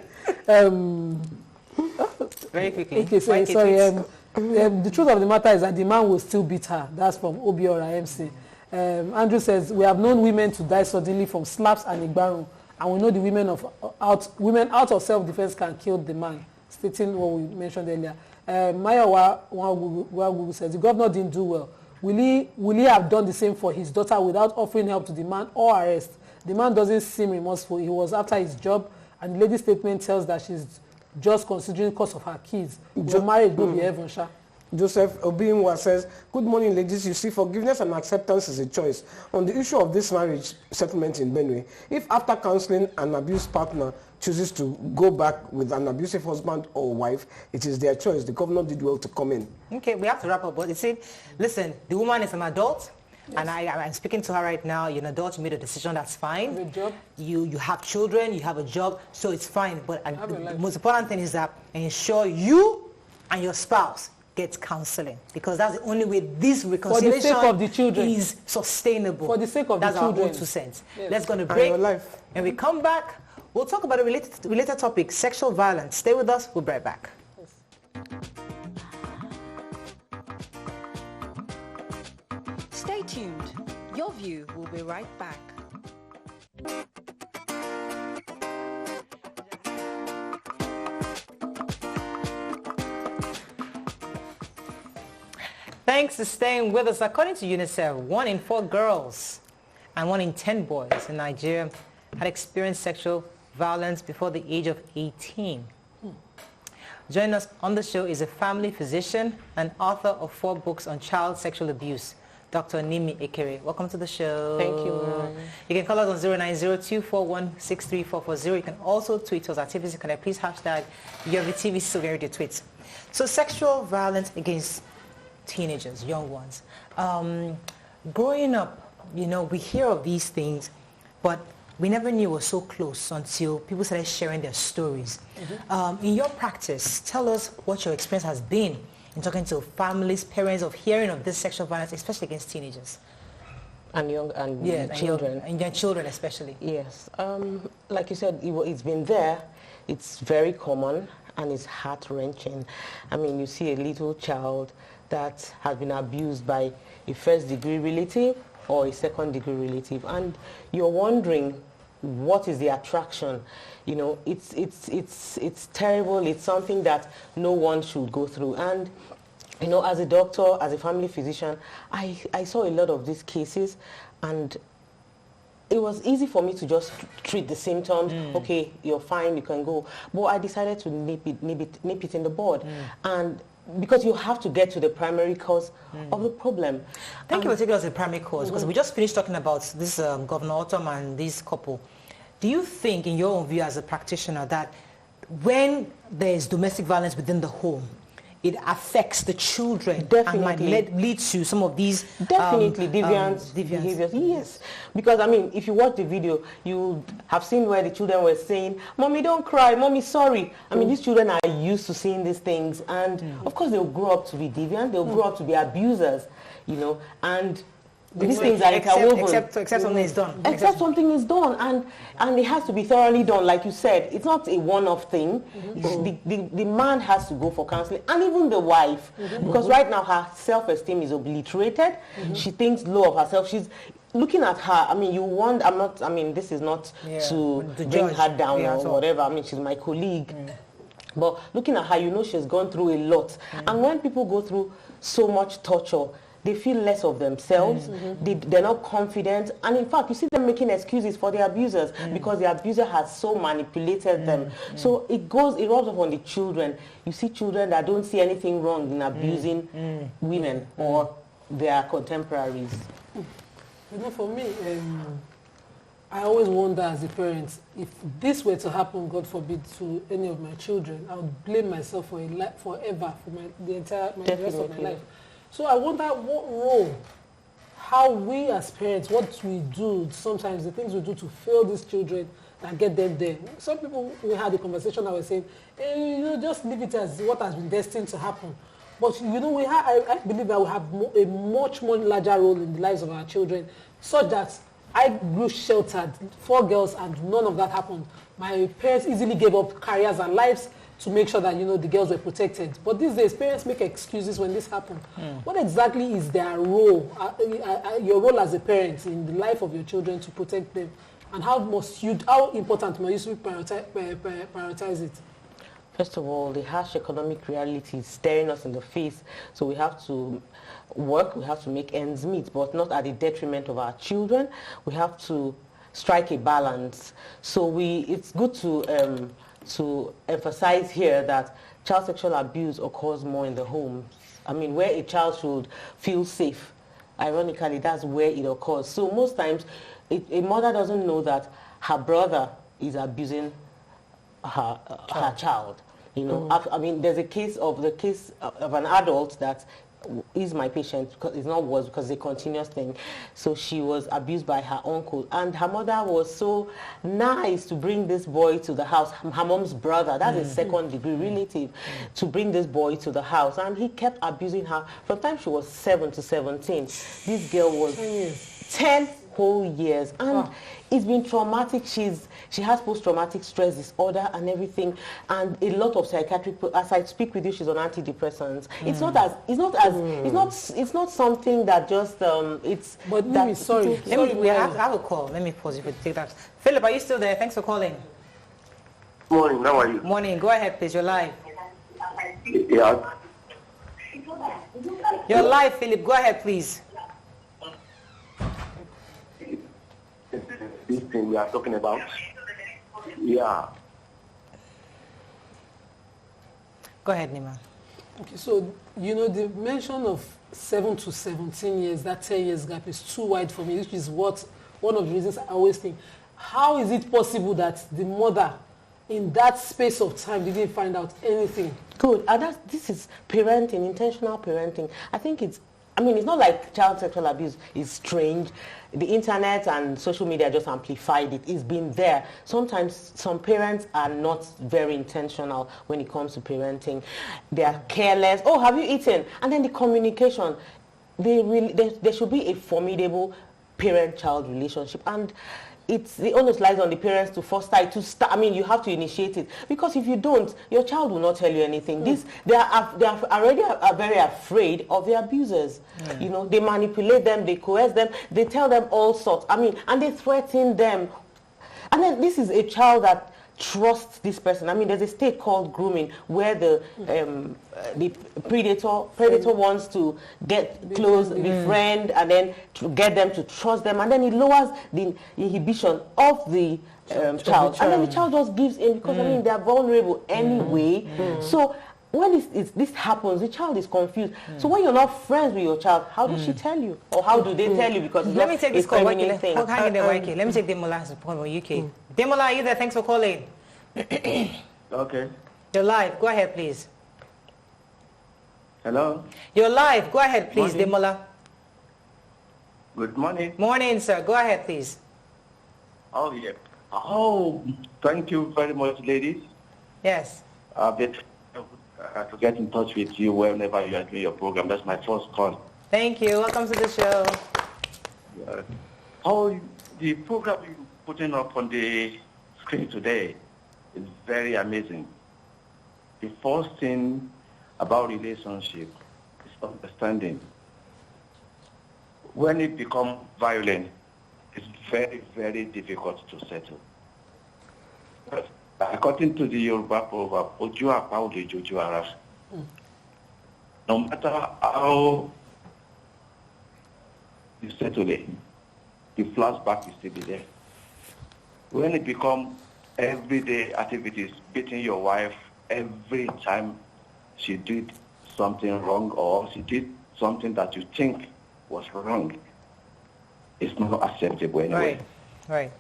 Very quickly. Okay, sorry. The truth of the matter is that the man will still beat her. That's from Obiora MC. Andrew says, we have known women to die suddenly from slaps and igbaru, and we know the women out of self-defense can kill the man, stating what we mentioned earlier. Maya Wagugu says, the governor didn't do well. Will he have done the same for his daughter without offering help to the man or arrest? The man doesn't seem remorseful. He was after his job, and the lady's statement tells that she's just considering the cost of her kids. Your marriage will be heaven, sha. Joseph Obinwa says, good morning, ladies. You see, forgiveness and acceptance is a choice. On the issue of this marriage settlement in Benue, if after counseling an abused partner chooses to go back with an abusive husband or wife, it is their choice. The governor did well to come in. Okay, we have to wrap up. But you see, listen, the woman is an adult. Yes. And I'm speaking to her right now. You're an adult. You made a decision. That's fine. You have a job. You have children. You have a job. So it's fine. But the most important thing is that ensure you and your spouse get counseling, because that's the only way this reconciliation for the sake of the children is sustainable. For the sake of that's the children. That's our own 2 cents. Yes. Let's go on a break. Your life. When we come back, we'll talk about a related topic, sexual violence. Stay with us. We'll be right back. Stay tuned. Your View will be right back. Thanks for staying with us. According to UNICEF, 1 in 4 girls and 1 in 10 boys in Nigeria had experienced sexual violence before the age of 18. Joining us on the show is a family physician and author of 4 books on child sexual abuse, Dr. Nimi Ekere. Welcome to the show. Thank you. You can call us on 09024163440. You can also tweet us at TVC Connect. Please hashtag YourTV so we read your tweets. So sexual violence against teenagers, young ones. Growing up, we hear of these things, but we never knew it was so close until people started sharing their stories. In your practice, tell us what your experience has been in talking to families, parents, of hearing of this sexual violence, especially against teenagers. And children. And young children especially. Yes. Like you said, it's been there. It's very common and it's heart-wrenching. I mean, you see a little child that has been abused by a first-degree relative or a second-degree relative, and you're wondering what is the attraction. It's terrible. It's something that no one should go through. And as a doctor, as a family physician, I saw a lot of these cases, and it was easy for me to just treat the symptoms. Okay, you're fine, you can go. But I decided to nip it in the bud, and because you have to get to the primary cause of the problem. Thank you for taking us to the primary cause, because we just finished talking about this Governor Autumn and this couple. Do you think, in your own view as a practitioner, that when there is domestic violence within the home, it affects the children? Definitely. And might lead to some of these deviant behaviors? Yes, because I mean, if you watch the video, you have seen where the children were saying, "Mommy, don't cry. Mommy, sorry." I mean, these children are used to seeing these things, and of course they'll grow up to be deviant. They'll grow up to be abusers, and these things are interwoven. Except something is done. Except something is done, and it has to be thoroughly done. Like you said, it's not a one-off thing. The man has to go for counseling, and even the wife, because right now her self-esteem is obliterated. She thinks low of herself. She's looking at her. I mean, this is not to bring her down or whatever. I mean, she's my colleague. But looking at her, you know she's gone through a lot. And when people go through so much torture, they feel less of themselves, they're not confident, and in fact you see them making excuses for their abusers because the abuser has so manipulated them. So it rubs off on the children. You see children that don't see anything wrong in abusing women or their contemporaries. You know, for me, I always wonder as a parent, if this were to happen, God forbid, to any of my children, I would blame myself for forever, for the rest of my life. So I wonder what role, how we as parents, what we do, sometimes the things we do to fail these children and get them there. Some people, we had a conversation, I was saying, hey, you know, just leave it as what has been destined to happen. But, you know, I believe that we have a much more larger role in the lives of our children, such that I grew sheltered, 4 girls, and none of that happened. My parents easily gave up careers and lives to make sure that, you know, the girls were protected. But these days, parents make excuses when this happens. What exactly is their role, your role as a parent in the life of your children to protect them? And how important must you prioritize it? First of all, the harsh economic reality is staring us in the face. So we have to work, we have to make ends meet, but not at the detriment of our children. We have to strike a balance. So it's good to emphasize here that child sexual abuse occurs more in the home. I mean, where a child should feel safe. Ironically, that's where it occurs. So most times, a mother doesn't know that her brother is abusing her child. You know, I mean, there's a case of an adult that is my patient, because it's not was because it's a continuous thing. So she was abused by her uncle, and her mother was so nice to bring this boy to the house, her mom's brother, that's a second degree relative, to bring this boy to the house, and he kept abusing her from the time she was 7 to 17. This girl was 10 whole years, and it's been traumatic. She has post-traumatic stress disorder and everything, and a lot of psychiatric. As I speak with you, she's on antidepressants. It's not something that just it's. But Mimi, sorry, we have a call. Let me pause you to take that. Philip, are you still there? Thanks for calling. Morning. How are you? Morning. Go ahead, please. You're live. Yeah. You're live, Philip. Go ahead, please. This thing we are talking about. Yeah. Go ahead, Nima. Okay, so, you know, the mention of 7 to 17 years, that 10 years gap is too wide for me, which is one of the reasons I always think, how is it possible that the mother in that space of time didn't find out anything? Good. And this is parenting, intentional parenting. I think it's not like child sexual abuse is strange. The internet and social media just amplified it. It's been there. Sometimes some parents are not very intentional when it comes to parenting. They are careless. Oh, have you eaten? And then the communication. There should be a formidable parent-child relationship. And the onus lies on the parents to foster it, to start. I mean, you have to initiate it, because if you don't, your child will not tell you anything. They are already very afraid of the abusers. You know, they manipulate them, they coerce them, they tell them all sorts. I mean, and they threaten them. And then this is a child that trusts this person. I mean, there's a state called grooming, where the predator wants to get close, befriend, and then to get them to trust them, and then it lowers the inhibition of the child, and then the child just gives in, because I mean, they're vulnerable anyway. So when this happens, the child is confused. So when you're not friends with your child, how does she tell you, or how do they tell you? Because let me take this call. Let me take Demola from UK. Demola, are you there? Thanks for calling. Okay. You're live. Go ahead, please. Hello. You're live. Go ahead, please, Demola. Good morning. Morning, sir. Go ahead, please. Oh, yeah. Oh, thank you very much, ladies. Yes. To get in touch with you whenever you are doing your program. That's my first call. Thank you. Welcome to the show. The program you're putting up on the screen today is very amazing. The first thing about relationship is understanding. When it becomes violent, it's very, very difficult to settle. But According to the Yoruba proverb, Oju apa ole joju aras. No matter how you settle it, the flashback will still be there. When it becomes everyday activities, beating your wife every time she did something wrong or she did something that you think was wrong, it's not acceptable anyway. Right.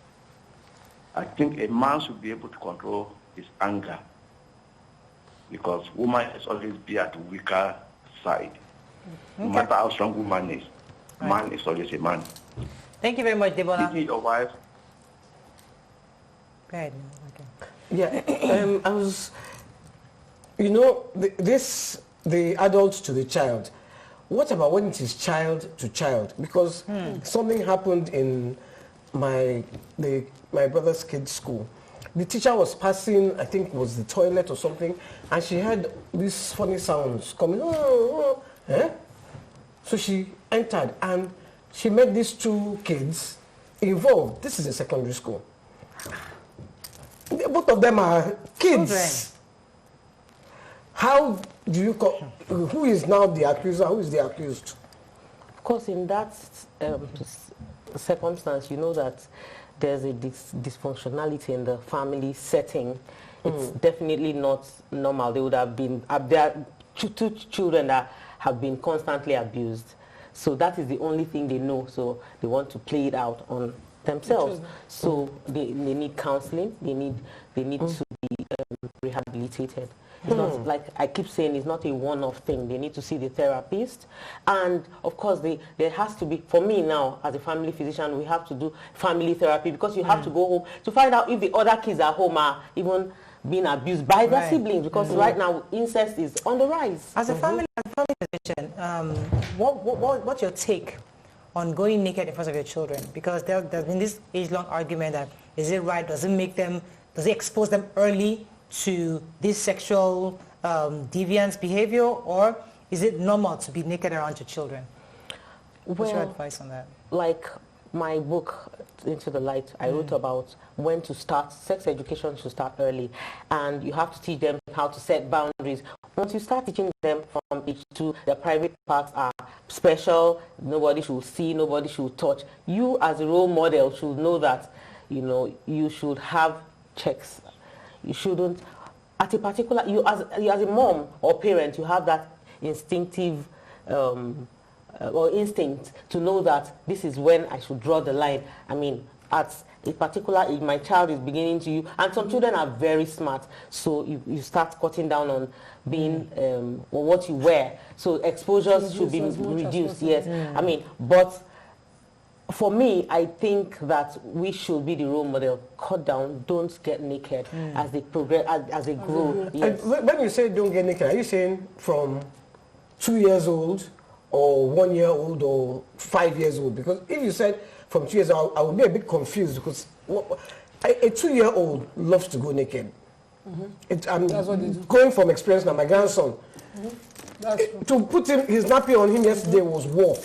I think a man should be able to control his anger because woman is always be at the weaker side. No matter how strong woman is, man is always a man. Thank you very much, Debola. Beating your wife. Go ahead. Okay. Yeah, I was, you know, the adult to the child. What about when it is child to child? Because something happened in my brother's kid's school. The teacher was passing, I think it was the toilet or something, and she heard these funny sounds coming. So she entered and she met these two kids involved. This is a secondary school. Both of them are kids. Children. How do you who is now the accuser? Who is the accused? Of course, in that circumstance, you know that there's a dysfunctionality in the family setting. It's definitely not normal. They would have been, there are two children that have been constantly abused. So that is the only thing they know. So they want to play it out on themselves. So they need counseling. They need to be rehabilitated. It's not like I keep saying, it's not a one-off thing. They need to see the therapist, and of course there has to be, for me now as a family physician, we have to do family therapy because you have to go home to find out if the other kids at home are even being abused by their siblings, because right now incest is on the rise. As a family physician, what's your take on going naked in front of your children? Because there's been this age-long argument that is it right? Does it expose them early to this sexual deviant behavior, or is it normal to be naked around your children? What's your advice on that? Like my book, Into the Light, I wrote about when to start. Sex education should start early, and you have to teach them how to set boundaries. Once you start teaching them from age 2, their private parts are special, nobody should see, nobody should touch. You as a role model should know that, you know, you should have checks. You shouldn't, at a particular, you as a mom or parent, you have that instinctive or instinct to know that this is when I should draw the line. I mean, at a particular age, my child is beginning to use, and some children are very smart, so you start cutting down on being, or what you wear. So exposures should be reduced, yes. I mean, but for me, I think that we should be the role model. Cut down, don't get naked as they progress, as they grow. Yes. And when you say don't get naked, are you saying from 2 years old, or 1 year old, or 5 years old? Because if you said from 2 years old, I would be a bit confused, because a 2-year-old loves to go naked. I'm going from experience now. My grandson, to put his nappy on him yesterday was war.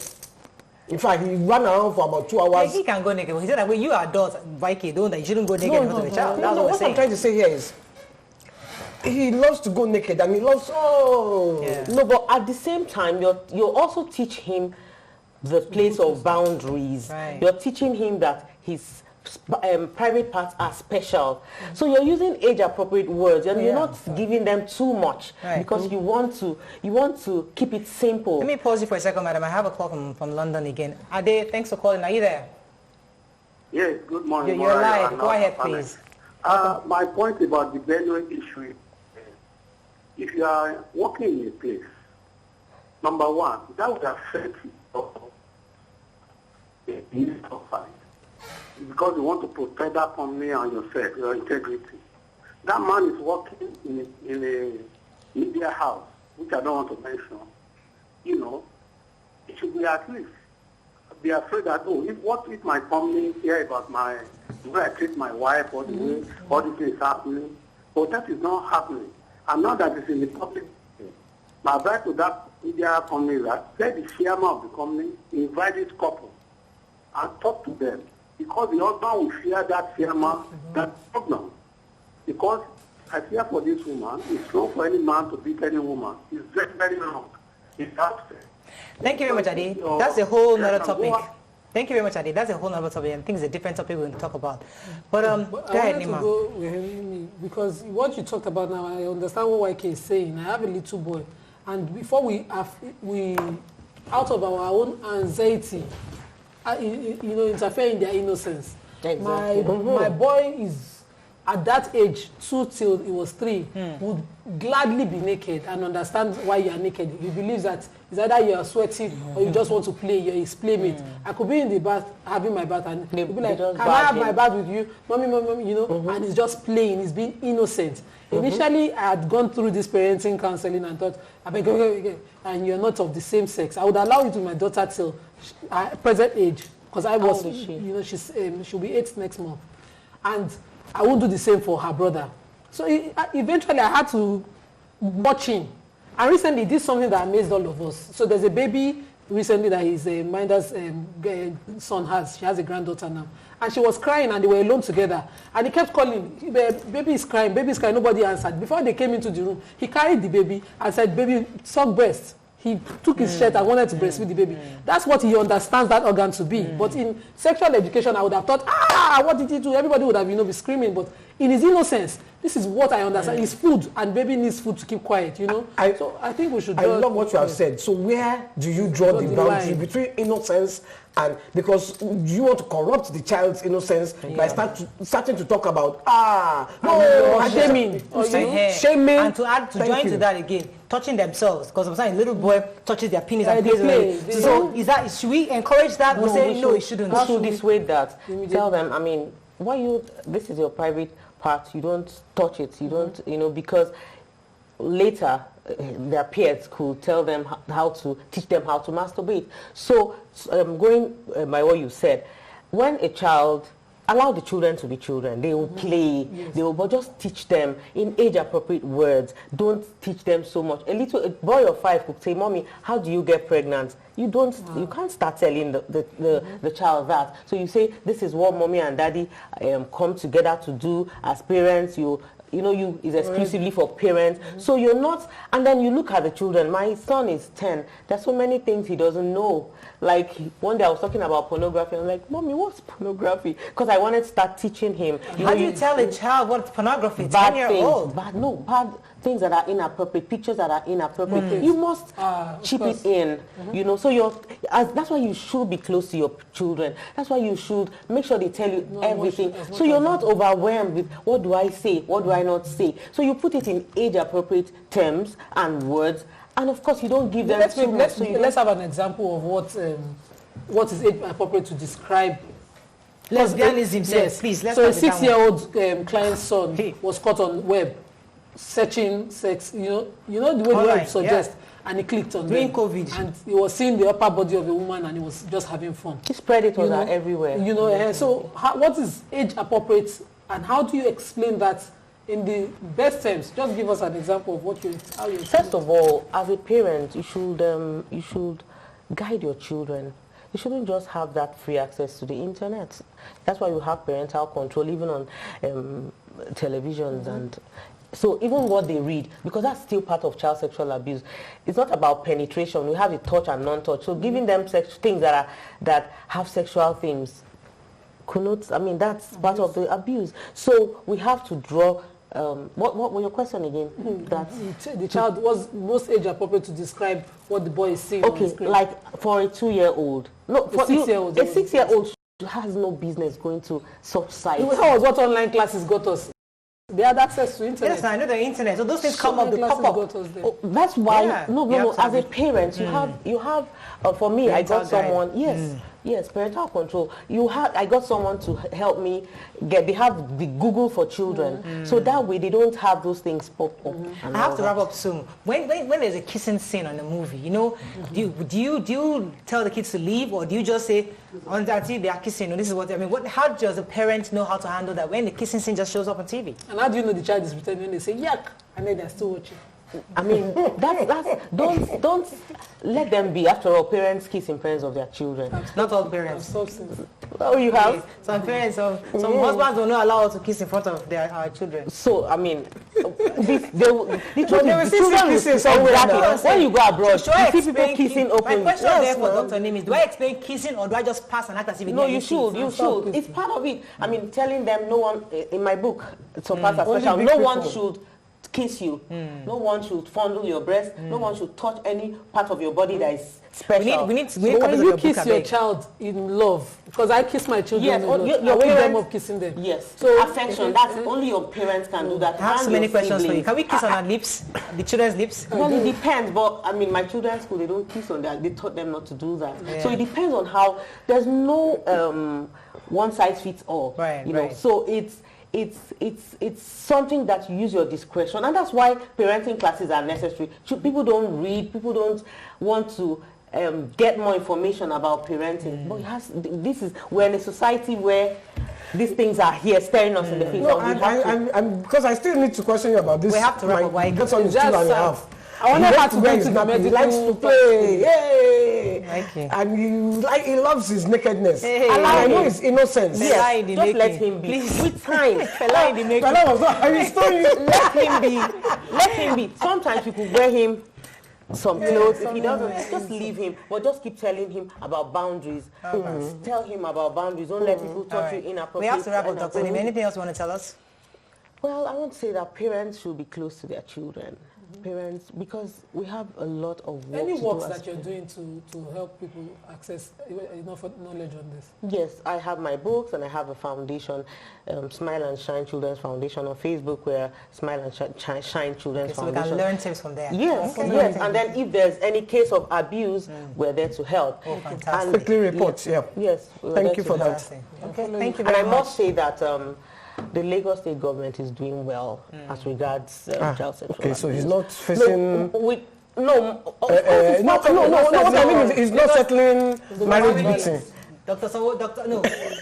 In fact, he ran around for about 2 hours. Yeah, he can go naked. He said that when you are adults, Vicky, don't that you shouldn't go naked in front of a child. That's what we're saying. I'm trying to say here is, he loves to go naked, and he loves, No, but at the same time, you also teach him the place of boundaries. Right. You're teaching him that his private parts are special. So you're using age-appropriate words, and you're not giving them too much, because you want to keep it simple. Let me pause you for a second, madam. I have a call from London again. Ade, thanks for calling. Are you there? Yes, good morning. You're live. Go ahead, please. My point about the Benue issue, if you are working in a place, number one, that would affect you because you want to protect that company and yourself, your integrity. That man is working in a media house, which I don't want to mention. You know, it should be at least be afraid that, what if my company hear about the way I treat my wife, or the way all this is happening? But that is not happening. And now that it's in the public, my advice to that media company is that let the chairman of the company invite this couple and talk to them. Because the husband will fear that chairman, that problem. Because I fear for this woman, it's wrong for any man to beat any woman. It's very, very wrong. It's upset. Thank you very much, Adi. That's a whole other topic. Thank you very much, Adi. That's a whole other topic, and I think it's a different topic we're going to talk about. But go ahead, Nima. Because what you talked about now, I understand what YK is saying. I have a little boy, and before we out of our own anxiety, interfere in their innocence. Exactly. My boy is at that age, 2 till he was 3, would gladly be naked and understand why you are naked. He believes that it's either you are sweating or you just want to play, you're his playmate. I could be in the bath, having my bath, and he'll be like, can I have my bath with you? Mommy, and he's just playing, he's being innocent. Initially, I had gone through this parenting counseling and thought, okay, and you're not of the same sex. I would allow it to my daughter till present age, because I was, she'll be 8 next month. And I won't do the same for her brother. So eventually I had to watch him. And recently he did something that amazed all of us. So there's a baby recently that his minder's son has. She has a granddaughter now. And she was crying and they were alone together. And he kept calling, baby is crying, nobody answered. Before they came into the room, he carried the baby and said, baby, suck breast. He took his shirt and wanted to breastfeed the baby. That's what he understands that organ to be. But in sexual education, I would have thought, what did he do? Everybody would have, be screaming. But in his innocence, this is what I understand. It's food, and baby needs food to keep quiet, so I think we should... I love what you have said. So where do you draw the boundary between innocence and... Because you want to corrupt the child's innocence by starting to talk about, shaming. Shaming. And to join to that again, touching themselves. Because I'm saying little boy touches their penis and plays. So should we encourage that or say, no, it shouldn't? We should dissuade that. Tell them, this is your private part, you don't touch it, you don't, because later their peers could tell them teach them how to masturbate. So going by what you said, when a child, allow the children to be children, they will play, but just teach them in age-appropriate words. Don't teach them so much. A boy of 5 could say, Mommy, how do you get pregnant? You can't start telling the child that. So you say, this is what Mommy and Daddy come together to do as parents. Is exclusively for parents. So you're not, and then you look at the children. My son is 10. There's so many things he doesn't know. Like one day I was talking about pornography. I'm like, Mommy, what's pornography? Because I wanted to start teaching him. How do you tell a child what's pornography? Bad things. Bad things that are inappropriate, pictures that are inappropriate. You must chip it in. So that's why you should be close to your children. That's why you should make sure they tell you everything. So you're not overwhelmed with what do I say, what do I not say. So you put it in age-appropriate terms and words. And of course, you don't give them too much. Let's have an example of what is age-appropriate to describe lesbianism. Yes, please. So a 6-year-old client's son was caught on web searching sex. You know the way the web suggests. And he clicked on during COVID, and he was seeing the upper body of a woman, and he was just having fun. These predators are everywhere. So what is age appropriate, and how do you explain that in the best terms? Just give us an example of how you. First of all, as a parent, you should guide your children. You shouldn't just have that free access to the internet. That's why you have parental control, even on televisions and. So even what they read, because that's still part of child sexual abuse, it's not about penetration. We have the touch and non-touch. So giving them things that have sexual themes connotes, that's part of the abuse. So we have to draw. What was your question again? The child was most age appropriate to describe what the boy is seeing. Okay, like for a 2-year-old. No, for a 6-year-old. A 6-year-old has no business going to such sites. How was what online classes got us? They had access to internet. Yes, I know the internet. So those things come up, they pop up. That's why. No. As a parent, you have. For me, parental I got someone. Yes, parental control. I got someone to help me get. They have the Google for children, so that way they don't have those things pop up. I have to wrap up soon. When there's a kissing scene on the movie, do you tell the kids to leave, or do you just say on that TV they are kissing? This is what I mean. How does a parent know how to handle that when the kissing scene just shows up on TV? And how do you know the child is pretending when they say yuck, and then they're still watching? Don't let them be. After all, parents kiss in presence of their children. Not all parents. Oh, you have? Some parents, some husbands will not allow us to kiss in front of our children. So, I mean, the Exactly. When you go abroad, So you see people kissing openly. My question there for Dr. Name is, do I explain kissing or do I just pass and act as if it No, you should. It's part of it. I mean, telling them no one, in my book, it's a part special, no one should kiss you. No one should fondle your breast. No one should touch any part of your body that is special. We need when you kiss your child in love, because I kiss my children in love, I wake them up kissing them. Yes. So affection, that's only your parents can do that. I have so many questions for you. Can we kiss on our lips? The children's lips? Well, it depends, but I mean, my children's school, they don't kiss on that. They taught them not to do that. Yeah. So it depends on how, there's no one size fits all. Right, you know. So it's something that you use your discretion, and that's why parenting classes are necessary. People don't read, people don't want to get more information about parenting. But we're in a society where these things are here staring us in the face. No, because I still need to question you about this. We have to wrap up. My grandson is 2.5. I want to go to the medical. He likes to play, Okay. And he loves his nakedness. Hey. And I know his innocence. Yes, just let him be. Please. With time. Fella was not. I mean, let him be. Let him be. Sometimes you could wear him some clothes. If he doesn't, just leave him. But just keep telling him about boundaries. Tell him about boundaries. Don't let people touch you inappropriately. We have to wrap up, Dr. Nim. Anything else you want to tell us? Well, I want to say that parents should be close to their children. Parents, because we have a lot of work. Any works that you're doing to help people access enough knowledge on this? Yes, I have my books and I have a foundation, Smile and Shine Children's Foundation on Facebook, where Smile and Shine Children's Foundation. So we can learn tips from there. Yes, yes. And then if there's any case of abuse, we're there to help. Oh, fantastic. And quickly report, Yes. Thank you for that. Okay, thank you very much. And I must say that the Lagos State government is doing well as regards child sexual abuse. So he's not facing... What I mean he's not settling marriage between.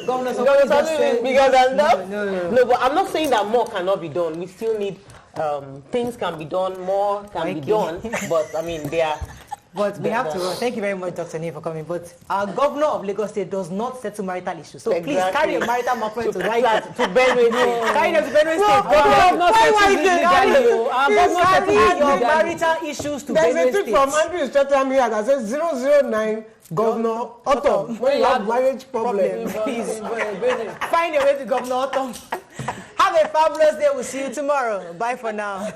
Governor bigger than that? No, but I'm not saying that more cannot be done. We still need things can be done, more can be done. But I mean, they are. But we have to, thank you very much, Dr. Nee, for coming. But our governor of Lagos State does not settle marital issues. So please carry your marital matter to Benue. Carry them to Benue State. Carry your marital issues to Benue State. There's a tip from Andrew Stratham here that says 009 Governor Otto. When you have marriage problem, please find your way to Governor Otto. Have a fabulous day. We'll see you tomorrow. Bye for now.